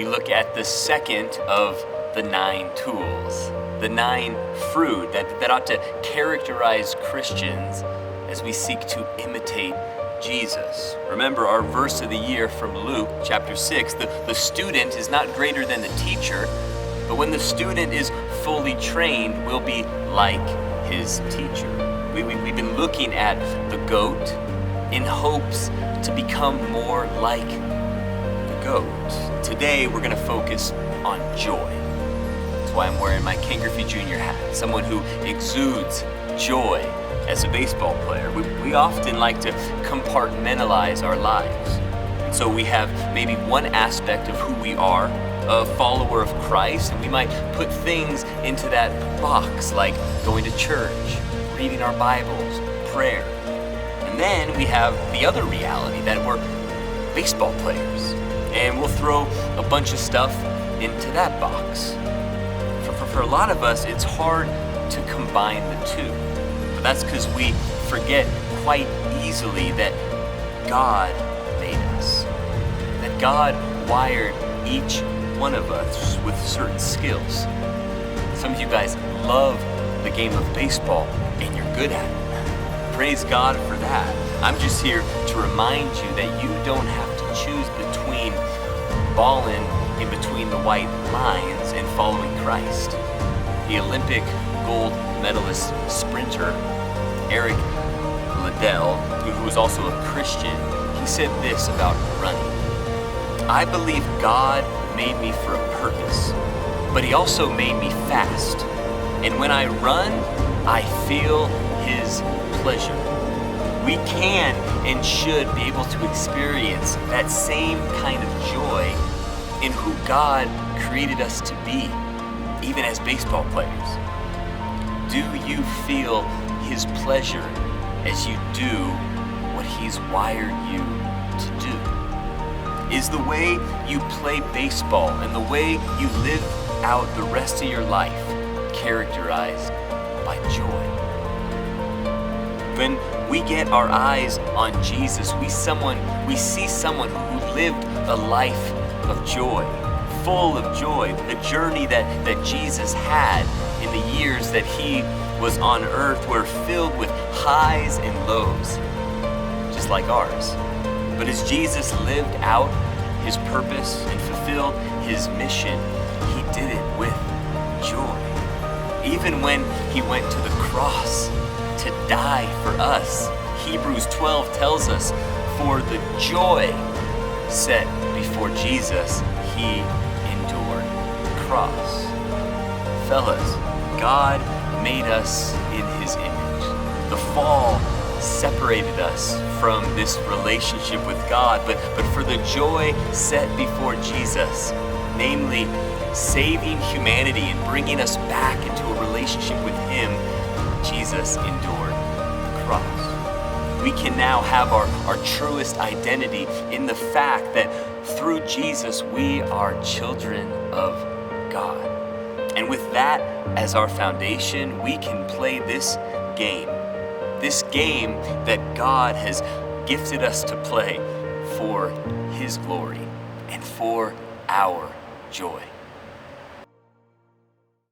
we look at the second of the 9 tools, the 9 fruit that ought to characterize Christians as we seek to imitate Jesus. Remember our verse of the year from Luke chapter 6, the student is not greater than the teacher, but when the student is fully trained, will be like his teacher. We've been looking at the goat in hopes to become more like the goat. Today we're going to focus on joy. That's why I'm wearing my Ken Griffey Jr. hat, someone who exudes joy as a baseball player. We often like to compartmentalize our lives. And so we have maybe one aspect of who we are, a follower of Christ, and we might put things into that box like going to church, reading our Bibles, prayer. And then we have the other reality that we're baseball players, and we'll throw a bunch of stuff into that box. For a lot of us, it's hard to combine the two. But that's because we forget quite easily that God made us, that God wired each one of us with certain skills. Some of you guys love the game of baseball and you're good at it. Praise God for that. I'm just here to remind you that you don't have to choose between balling in between the white lines and following Christ. The Olympic gold medalist sprinter Eric Liddell, who was also a Christian, he said this about running. I believe God made me for a purpose, but he also made me fast. And when I run, I feel his pleasure. We can and should be able to experience that same kind of joy in who God created us to be, even as baseball players. Do you feel his pleasure as you do what he's wired you to do? Is the way you play baseball and the way you live out the rest of your life characterized by joy? When we get our eyes on Jesus, we see someone who lived a life of joy, full of joy. The journey that Jesus had in the years that he was on earth were filled with highs and lows, just like ours. But as Jesus lived out his purpose and fulfilled his mission, he did it with joy. Even when he went to the cross to die for us, Hebrews 12 tells us, for the joy set before Jesus, he endured the cross. Fellas, God made us in his image. The fall separated us from this relationship with God, but for the joy set before Jesus, namely saving humanity and bringing us back into a relationship with him, Jesus endured the cross. We can now have our truest identity in the fact that through Jesus we are children of God. And with that as our foundation, we can play this game that God has gifted us to play for his glory and for our joy.